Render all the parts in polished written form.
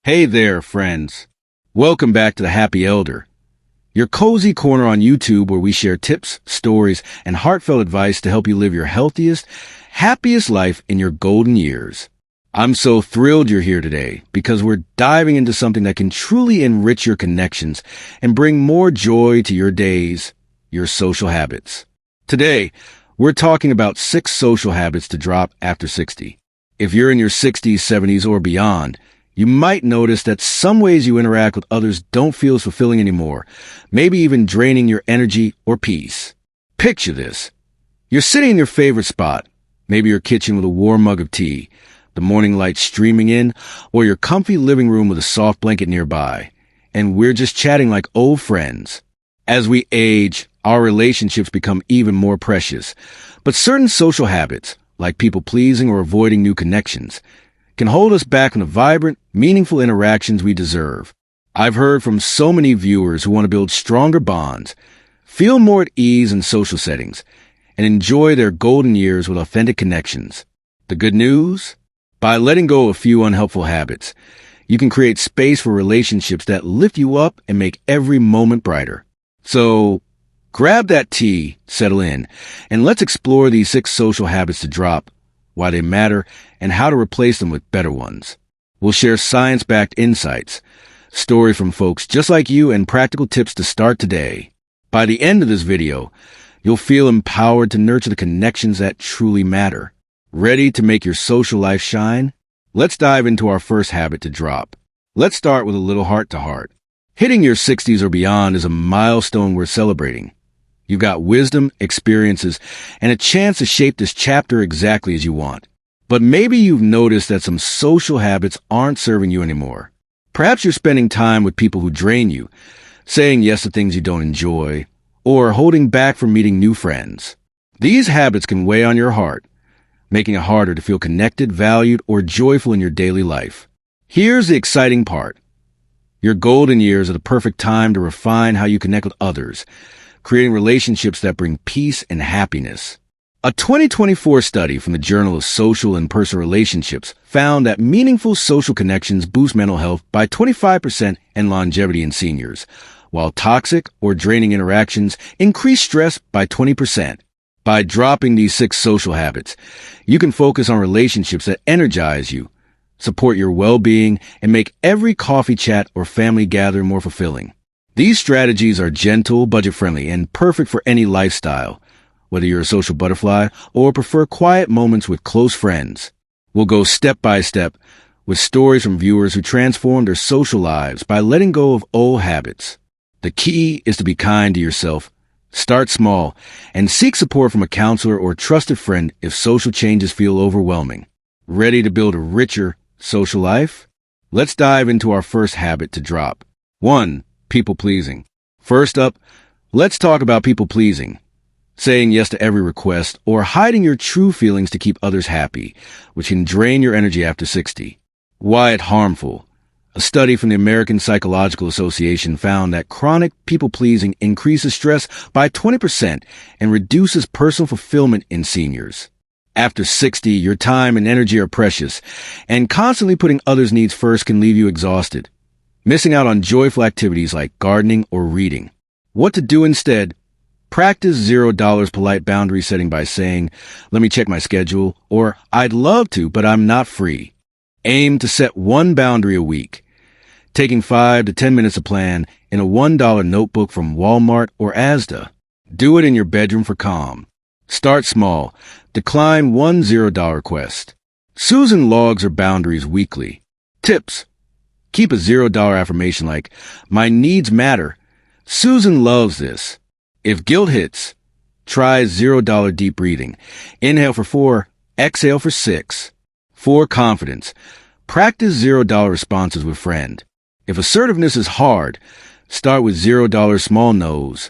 Hey there, friends. Welcome back to The Happy Elder, your cozy corner on YouTube where we share tips, stories, and heartfelt advice to help you live your healthiest, happiest life in your golden years. I'm so thrilled you're here today because we're diving into something that can truly enrich your connections and bring more joy to your days, your social habits. Today, we're talking about 6 social habits to drop after 60. If you're in your 60s, 70s, or beyond, you might notice that some ways you interact with others don't feel as fulfilling anymore, maybe even draining your energy or peace. Picture this. You're sitting in your favorite spot, maybe your kitchen with a warm mug of tea, the morning light streaming in, or your comfy living room with a soft blanket nearby, and we're just chatting like old friends. As we age, our relationships become even more precious, but certain social habits, like people-pleasing or avoiding new connections, can hold us back from the vibrant, meaningful interactions we deserve. I've heard from so many viewers who want to build stronger bonds, feel more at ease in social settings, and enjoy their golden years with authentic connections. The good news? By letting go of a few unhelpful habits, you can create space for relationships that lift you up and make every moment brighter. So, grab that tea, settle in, and let's explore these 6 social habits to drop, why they matter, and how to replace them with better ones. We'll share science-backed insights, stories from folks just like you, and practical tips to start today. By the end of this video, you'll feel empowered to nurture the connections that truly matter. Ready to make your social life shine? Let's dive into our first habit to drop. Let's start with a little heart-to-heart. Hitting your 60s or beyond is a milestone worth celebrating. You've got wisdom, experiences, and a chance to shape this chapter exactly as you want. But maybe you've noticed that some social habits aren't serving you anymore. Perhaps you're spending time with people who drain you, saying yes to things you don't enjoy, or holding back from meeting new friends. These habits can weigh on your heart, making it harder to feel connected, valued, or joyful in your daily life. Here's the exciting part. Your golden years are the perfect time to refine how you connect with others, creating relationships that bring peace and happiness. A 2024 study from the Journal of Social and Personal Relationships found that meaningful social connections boost mental health by 25% and longevity in seniors, while toxic or draining interactions increase stress by 20%. By dropping these 6 social habits, you can focus on relationships that energize you, support your well-being, and make every coffee chat or family gathering more fulfilling. These strategies are gentle, budget-friendly, and perfect for any lifestyle, whether you're a social butterfly or prefer quiet moments with close friends. We'll go step by step with stories from viewers who transformed their social lives by letting go of old habits. The key is to be kind to yourself, start small, and seek support from a counselor or trusted friend if social changes feel overwhelming. Ready to build a richer social life? Let's dive into our first habit to drop. 1. People-pleasing. First up, let's talk about people-pleasing. Saying yes to every request or hiding your true feelings to keep others happy, which can drain your energy after 60. Why it's harmful. A study from the American Psychological Association found that chronic people-pleasing increases stress by 20% and reduces personal fulfillment in seniors. After 60, your time and energy are precious, and constantly putting others' needs first can leave you exhausted, missing out on joyful activities like gardening or reading. What to do instead? Practice $0 polite boundary setting by saying, "Let me check my schedule," or "I'd love to, but I'm not free." Aim to set 1 boundary a week, taking 5 to 10 minutes to plan in a $1 notebook from Walmart or Asda. Do it in your bedroom for calm. Start small. Decline 1 $0 request. Susan logs her boundaries weekly. Tips. Keep a $0 affirmation like, "My needs matter. Susan loves this." If guilt hits, try $0 deep breathing. Inhale for 4, exhale for 6. 4. Confidence. Practice $0 responses with friend. If assertiveness is hard, start with $0 small no's.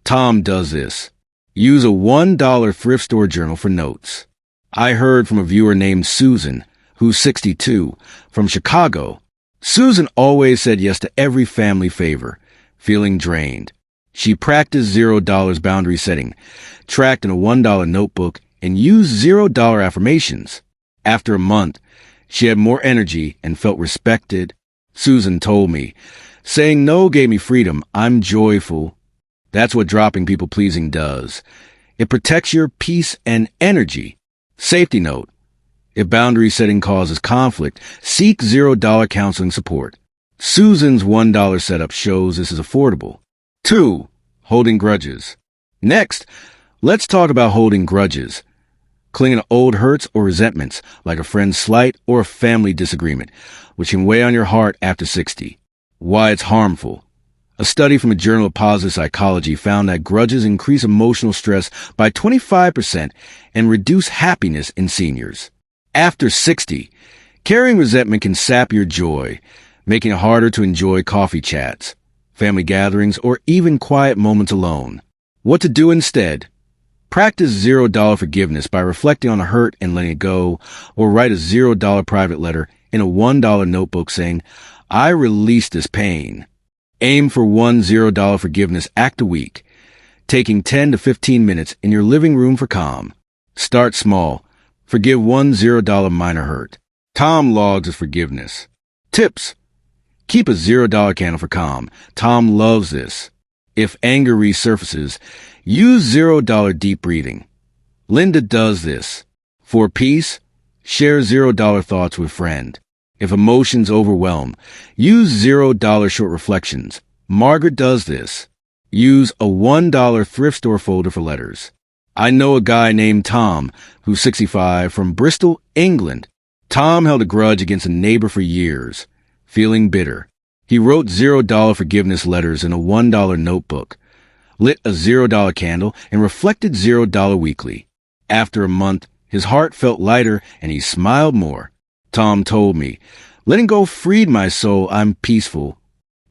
Tom does this. Use a $1 thrift store journal for notes. I heard from a viewer named Susan, who's 62, from Chicago. Susan always said yes to every family favor, feeling drained. She practiced $0 boundary setting, tracked in a $1 notebook, and used $0 affirmations. After a month, she had more energy and felt respected, Susan told me, saying no gave me freedom. I'm joyful. That's what dropping people-pleasing does. It protects your peace and energy. Safety note. If boundary setting causes conflict, seek $0 counseling support. Susan's $1 setup shows this is affordable. 2. Holding grudges. Next, let's talk about holding grudges. Clinging to old hurts or resentments, like a friend's slight or a family disagreement, which can weigh on your heart after 60. Why it's harmful. A study from a Journal of Positive Psychology found that grudges increase emotional stress by 25% and reduce happiness in seniors. After 60, carrying resentment can sap your joy, making it harder to enjoy coffee chats, family gatherings, or even quiet moments alone. What to do instead? Practice $0 forgiveness by reflecting on a hurt and letting it go, or write a $0 private letter in a $1 notebook saying, I release this pain. Aim for one $0 forgiveness act a week, taking 10 to 15 minutes in your living room for calm. Start small. Forgive one $0 minor hurt. Tom logs his forgiveness. Tips. Keep a $0 candle for calm. Tom loves this. If anger resurfaces, use $0 deep breathing. Linda does this. For peace, share $0 thoughts with friend. If emotions overwhelm, use $0 short reflections. Margaret does this. Use a $1 thrift store folder for letters. I know a guy named Tom, who's 65, from Bristol, England. Tom held a grudge against a neighbor for years, feeling bitter. He wrote $0 forgiveness letters in a $1 notebook, lit a $0 candle, and reflected $0 weekly. After a month, his heart felt lighter and he smiled more. Tom told me, letting go freed my soul. I'm peaceful.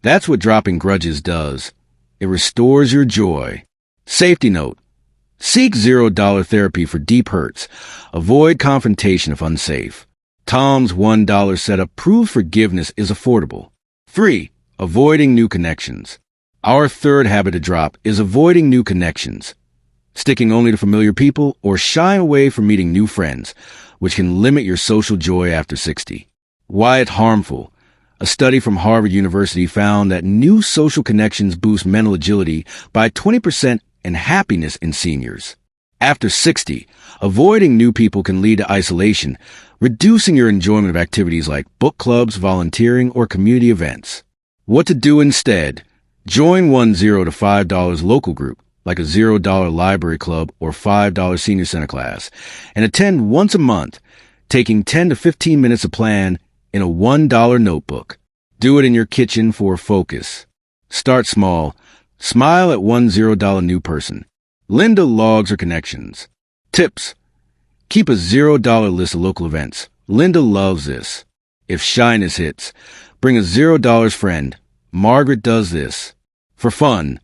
That's what dropping grudges does. It restores your joy. Safety note. Seek $0 therapy for deep hurts. Avoid confrontation if unsafe. Tom's $1 setup proves forgiveness is affordable. 3. Avoiding new connections. Our third habit to drop is avoiding new connections. Sticking only to familiar people or shying away from meeting new friends, which can limit your social joy after 60. Why it's harmful. A study from Harvard University found that new social connections boost mental agility by 20% and happiness in seniors. After 60, avoiding new people can lead to isolation, reducing your enjoyment of activities like book clubs, volunteering, or community events. What to do instead? Join one $0 to $5 local group, like a $0 library club or $5 senior center class, and attend once a month, taking 10 to 15 minutes to plan in a $1 notebook. Do it in your kitchen for focus. Start small. Smile at one $0 new person. Linda logs her connections. Tips. Keep a $0 list of local events. Linda loves this. If shyness hits, bring a $0 friend. Margaret does this. For fun,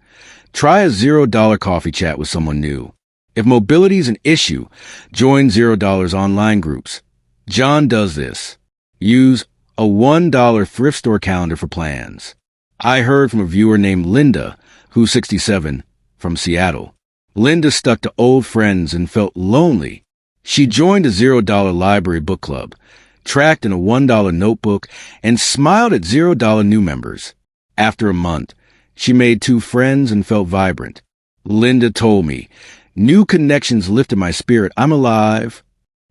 try a $0 coffee chat with someone new. If mobility is an issue, join $0 online groups. John does this. Use a $1 thrift store calendar for plans. I heard from a viewer named Linda, who's 67, from Seattle. Linda stuck to old friends and felt lonely. She joined a $0 library book club, tracked in a $1 notebook, and smiled at $0 new members. After a month, she made 2 friends and felt vibrant. Linda told me, new connections lifted my spirit. I'm alive.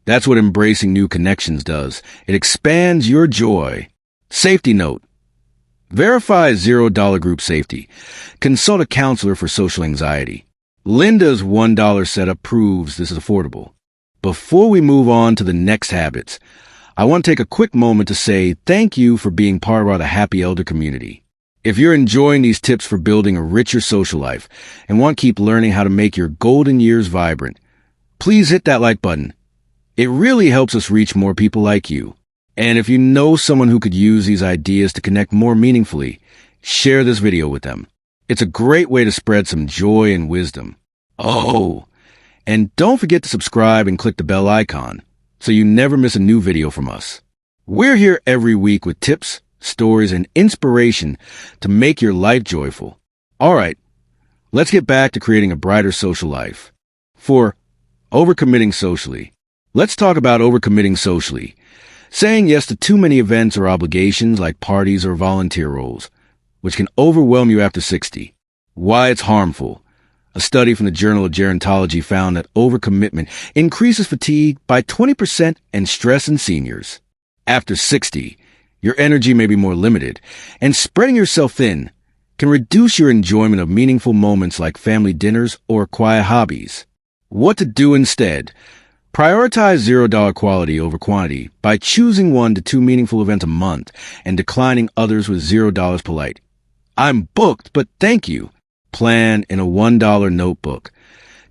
That's what embracing new connections does. It expands your joy. Safety note. Verify $0 group safety. Consult a counselor for social anxiety. Linda's $1 setup proves this is affordable. Before we move on to the next habits, I want to take a quick moment to say thank you for being part of our Happy Elder community. If you're enjoying these tips for building a richer social life and want to keep learning how to make your golden years vibrant, please hit that like button. It really helps us reach more people like you. And if you know someone who could use these ideas to connect more meaningfully, share this video with them. It's a great way to spread some joy and wisdom. Oh, and don't forget to subscribe and click the bell icon so you never miss a new video from us. We're here every week with tips, stories, and inspiration to make your life joyful. All right, let's get back to creating a brighter social life. For overcommitting socially. Let's talk about overcommitting socially. Saying yes to too many events or obligations like parties or volunteer roles, which can overwhelm you after 60. Why it's harmful. A study from the Journal of Gerontology found that overcommitment increases fatigue by 20% and stress in seniors. After 60, your energy may be more limited, and spreading yourself thin can reduce your enjoyment of meaningful moments like family dinners or quiet hobbies. What to do instead? Prioritize $0 quality over quantity by choosing 1 to 2 meaningful events a month and declining others with $0 polite. I'm booked, but thank you. Plan in a $1 notebook.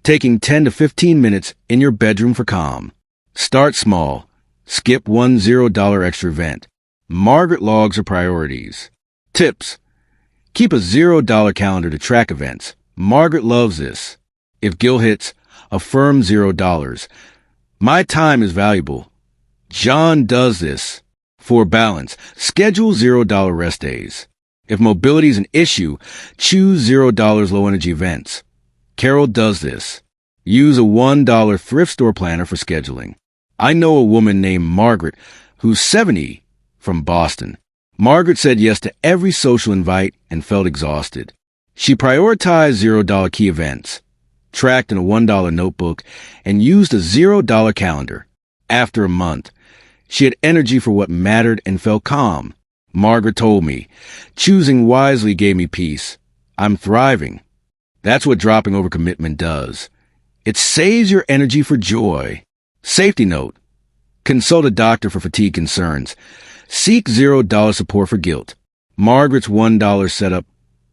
Taking 10 to 15 minutes in your bedroom for calm. Start small. Skip one $0 extra event. Margaret logs are priorities. Tips. Keep a $0 calendar to track events. Margaret loves this. If guilt hits, affirm $0. My time is valuable. John does this. For balance, schedule $0 rest days. If mobility is an issue, choose $0 low-energy events. Carol does this. Use a $1 thrift store planner for scheduling. I know a woman named Margaret who's 70 from Boston. Margaret said yes to every social invite and felt exhausted. She prioritized $0 key events, tracked in a $1 notebook, and used a $0 calendar. After a month, she had energy for what mattered and felt calm. Margaret told me, choosing wisely gave me peace. I'm thriving. That's what dropping overcommitment does. It saves your energy for joy. Safety note. Consult a doctor for fatigue concerns. Seek $0 support for guilt. Margaret's $1 setup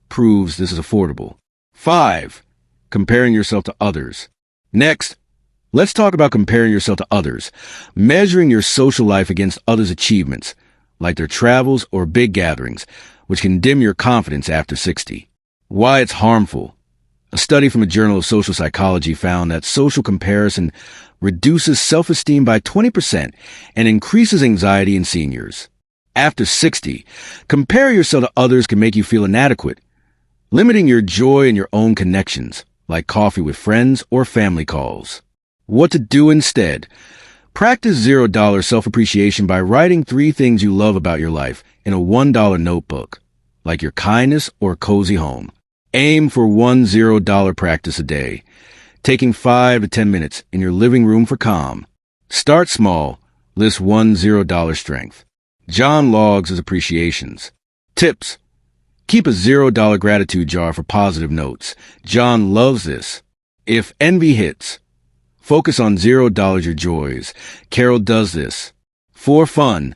proves this is affordable. 5. Comparing yourself to others. Next, let's talk about comparing yourself to others. Measuring your social life against others' achievements, like their travels or big gatherings, which can dim your confidence after 60. Why it's harmful. A study from the Journal of Social Psychology found that social comparison reduces self-esteem by 20% and increases anxiety in seniors. After 60, compare yourself to others can make you feel inadequate, limiting your joy in your own connections, like coffee with friends or family calls. What to do instead? Practice $0 self-appreciation by writing 3 things you love about your life in a $1 notebook, like your kindness or cozy home. Aim for one $0 practice a day, taking 5 to 10 minutes in your living room for calm. Start small. List one $0 strength. John logs his appreciations. Tips. Keep a $0 gratitude jar for positive notes. John loves this. If envy hits, focus on $0 your joys. Carol does this. For fun,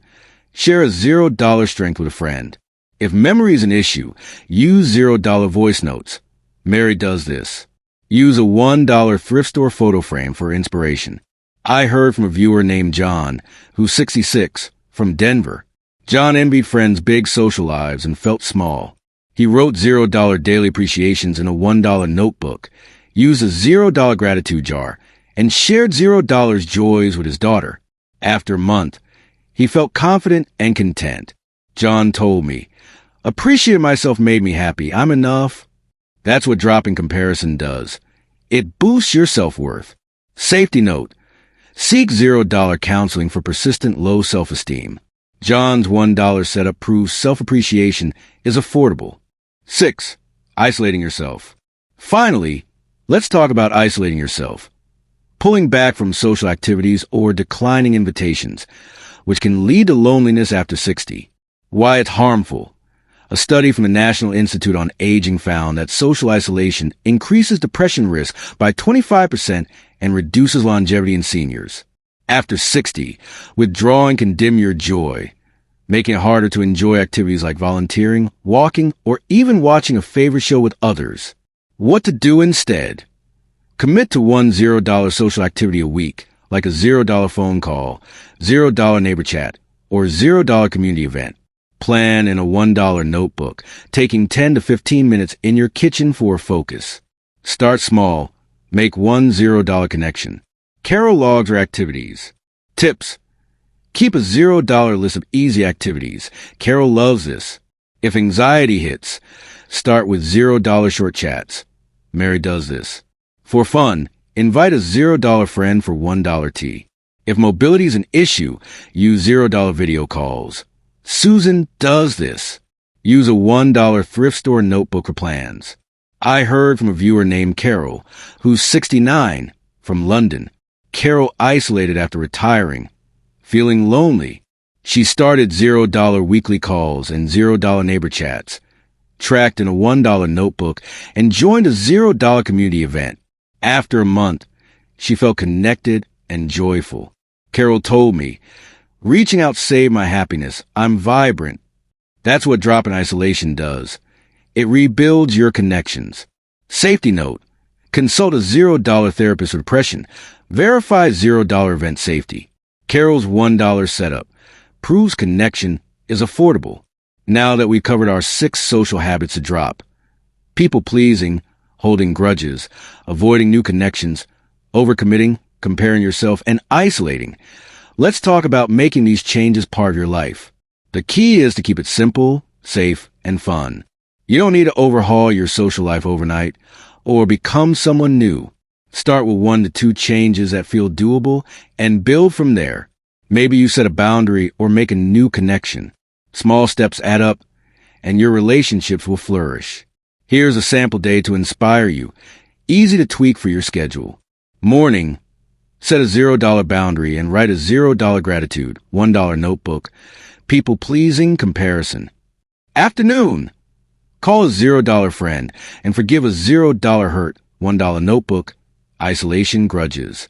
share a $0 strength with a friend. If memory is an issue, use $0 voice notes. Mary does this. Use a $1 thrift store photo frame for inspiration. I heard from a viewer named John, who's 66, from Denver. John envied friends' big social lives and felt small. He wrote $0 daily appreciations in a $1 notebook, used a $0 gratitude jar, and shared $0 joys with his daughter. After a month, he felt confident and content. John told me, appreciating myself made me happy. I'm enough. That's what dropping comparison does. It boosts your self-worth. Safety note. Seek $0 counseling for persistent low self-esteem. John's $1 setup proves self-appreciation is affordable. 6. Isolating yourself. Finally, let's talk about isolating yourself. Pulling back from social activities or declining invitations, which can lead to loneliness after 60. Why it's harmful. A study from the National Institute on Aging found that social isolation increases depression risk by 25% and reduces longevity in seniors. After 60, withdrawing can dim your joy, making it harder to enjoy activities like volunteering, walking, or even watching a favorite show with others. What to do instead? Commit to one $0 social activity a week, like a $0 phone call, $0 neighbor chat, or $0 community event. Plan in a $1 notebook, taking 10 to 15 minutes in your kitchen for focus. Start small. Make one $0 connection. Carol logs her activities. Tips. Keep a $0 list of easy activities. Carol loves this. If anxiety hits, start with $0 short chats. Mary does this. For fun, invite a $0 friend for $1 tea. If mobility is an issue, use $0 video calls. Susan does this. Use a $1 thrift store notebook for plans. I heard from a viewer named Carol, who's 69, from London. Carol isolated after retiring, feeling lonely. She started $0 weekly calls and $0 neighbor chats, tracked in a $1 notebook, and joined a $0 community event. After a month, she felt connected and joyful. Carol told me, "Reaching out saved my happiness. I'm vibrant." That's what dropping isolation does. It rebuilds your connections. Safety note: consult a $0 therapist for depression. Verify $0 event safety. Carol's $1 setup proves connection is affordable. Now that we've covered our 6 social habits to drop: people-pleasing, holding grudges, avoiding new connections, overcommitting, comparing yourself, and isolating, let's talk about making these changes part of your life. The key is to keep it simple, safe, and fun. You don't need to overhaul your social life overnight or become someone new. Start with 1 to 2 changes that feel doable and build from there. Maybe you set a boundary or make a new connection. Small steps add up, and your relationships will flourish. Here's a sample day to inspire you. Easy to tweak for your schedule. Morning: set a $0 boundary and write a $0 gratitude, $1 notebook, people-pleasing comparison. Afternoon: call a $0 friend and forgive a $0 hurt, $1 notebook, isolation grudges.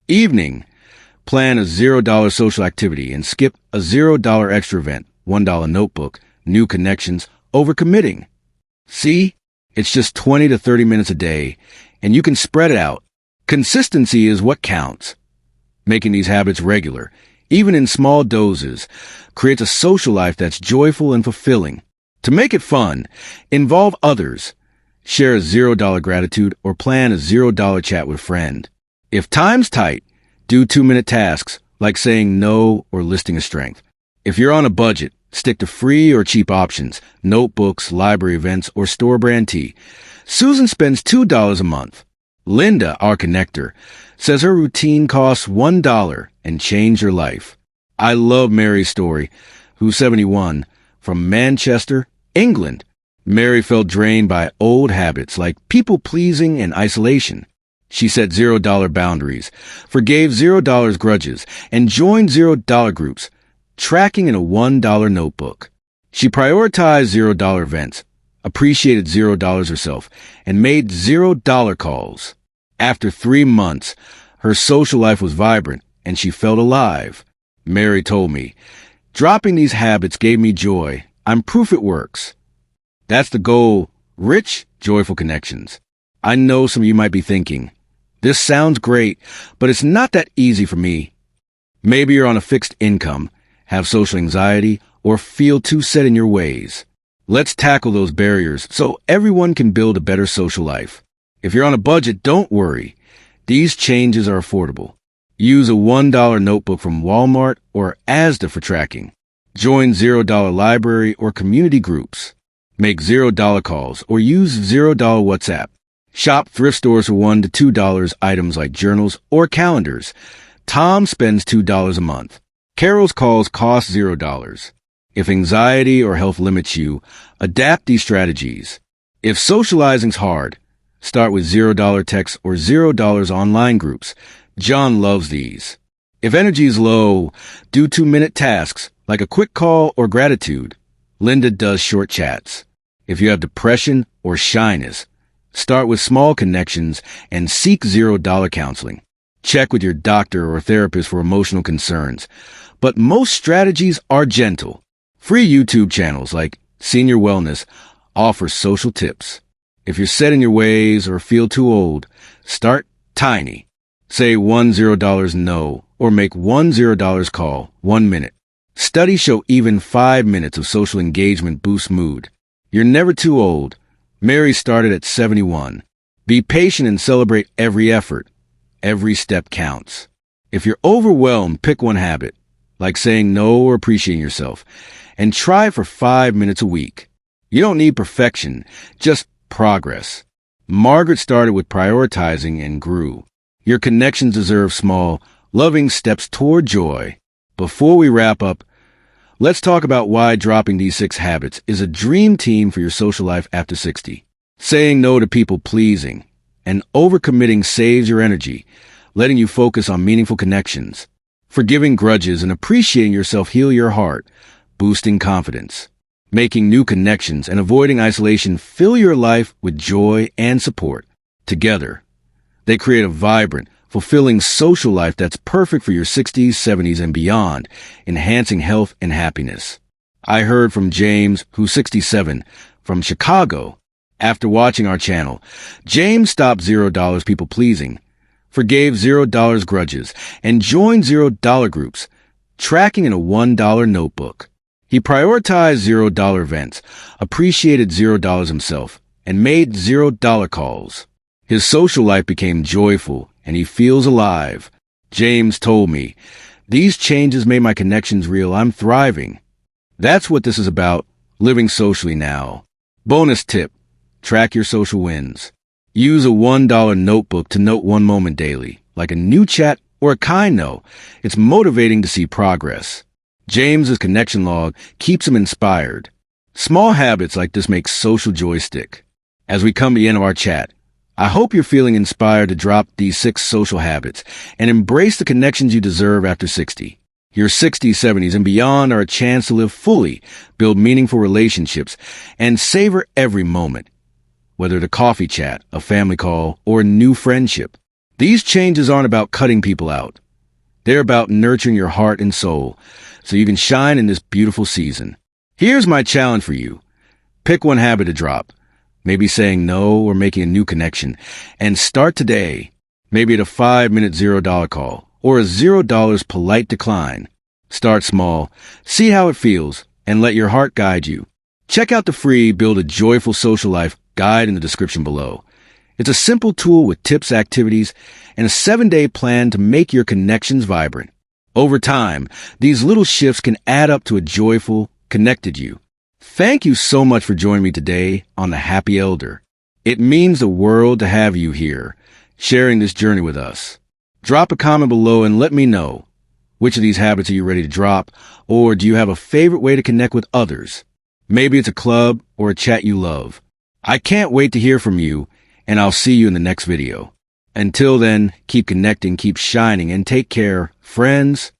Evening: plan a $0 social activity and skip a $0 extra event, $1 notebook, new connections, overcommitting. See? It's just 20 to 30 minutes a day, and you can spread it out. Consistency is what counts. Making these habits regular, even in small doses, creates a social life that's joyful and fulfilling. To make it fun, involve others. Share a $0 gratitude or plan a $0 chat with a friend. If time's tight, do 2-minute tasks like saying no or listing a strength. If you're on a budget, stick to free or cheap options, notebooks, library events, or store brand tea. Susan spends $2 a month. Linda, our connector, says her routine costs $1 and changed her life. I love Mary's story, who's 71, from Manchester, England. Mary felt drained by old habits like people-pleasing and isolation. She set $0 boundaries, forgave $0 grudges, and joined $0 groups, tracking in a $1 notebook. She prioritized $0 events, appreciated $0 herself, and made $0 calls. After 3 months, her social life was vibrant, and she felt alive. Mary told me, "Dropping these habits gave me joy. I'm proof it works." That's the goal: rich, joyful connections. I know some of you might be thinking, this sounds great, but it's not that easy for me. Maybe you're on a fixed income, have social anxiety, or feel too set in your ways. Let's tackle those barriers so everyone can build a better social life. If you're on a budget, don't worry. These changes are affordable. Use a $1 notebook from Walmart or Asda for tracking. Join $0 library or community groups. Make $0 calls or use $0 WhatsApp. Shop thrift stores for $1 to $2 items like journals or calendars. Tom spends $2 a month. Carol's calls cost $0. If anxiety or health limits you, adapt these strategies. If socializing's hard, start with $0 texts or $0 online groups. John loves these. If energy is low, do 2-minute tasks like a quick call or gratitude. Linda does short chats. If you have depression or shyness, start with small connections and seek $0 counseling. Check with your doctor or therapist for emotional concerns. But most strategies are gentle. Free YouTube channels like Senior Wellness offer social tips. If you're set in your ways or feel too old, start tiny. Say $10 no or make $10 call 1 minute. Studies show even 5 minutes of social engagement boosts mood. You're never too old. Mary started at 71. Be patient and celebrate every effort. Every step counts. If you're overwhelmed, pick one habit, like saying no or appreciating yourself, and try it for 5 minutes a week. You don't need perfection, just progress. Margaret started with prioritizing and grew. Your connections deserve small, loving steps toward joy. Before we wrap up, let's talk about why dropping these 6 habits is a dream team for your social life after 60. Saying no to people-pleasing and overcommitting saves your energy, letting you focus on meaningful connections. Forgiving grudges and appreciating yourself heal your heart, boosting confidence. Making new connections and avoiding isolation fill your life with joy and support. Together, they create a vibrant, fulfilling social life that's perfect for your 60s, 70s, and beyond, enhancing health and happiness. I heard from James, who's 67, from Chicago. After watching our channel, James stopped $0 people-pleasing, forgave $0 grudges, and joined $0 groups, tracking in a $1 notebook. He prioritized $0 events, appreciated $0 himself, and made $0 calls. His social life became joyful, and he feels alive. James told me, "These changes made my connections real. I'm thriving." That's what this is about, living socially now. Bonus tip, track your social wins. Use a $1 notebook to note one moment daily, like a new chat or a kind no. It's motivating to see progress. James's connection log keeps him inspired. Small habits like this make social joy stick. As we come to the end of our chat, I hope you're feeling inspired to drop these 6 social habits and embrace the connections you deserve after 60. Your 60s, 70s, and beyond are a chance to live fully, build meaningful relationships, and savor every moment. Whether it's a coffee chat, a family call, or a new friendship. These changes aren't about cutting people out. They're about nurturing your heart and soul so you can shine in this beautiful season. Here's my challenge for you. Pick one habit to drop, maybe saying no or making a new connection, and start today. Maybe at a 5-minute $0 call or a $0 polite decline. Start small, see how it feels, and let your heart guide you. Check out the free Build a Joyful Social Life guide in the description below. It's a simple tool with tips, activities, and a 7-day plan to make your connections vibrant. Over time, these little shifts can add up to a joyful, connected you. Thank you so much for joining me today on The Happy Elder. It means the world to have you here, sharing this journey with us. Drop a comment below and let me know, which of these habits are you ready to drop, or do you have a favorite way to connect with others? Maybe it's a club or a chat you love. I can't wait to hear from you, and I'll see you in the next video. Until then, keep connecting, keep shining, and take care, friends.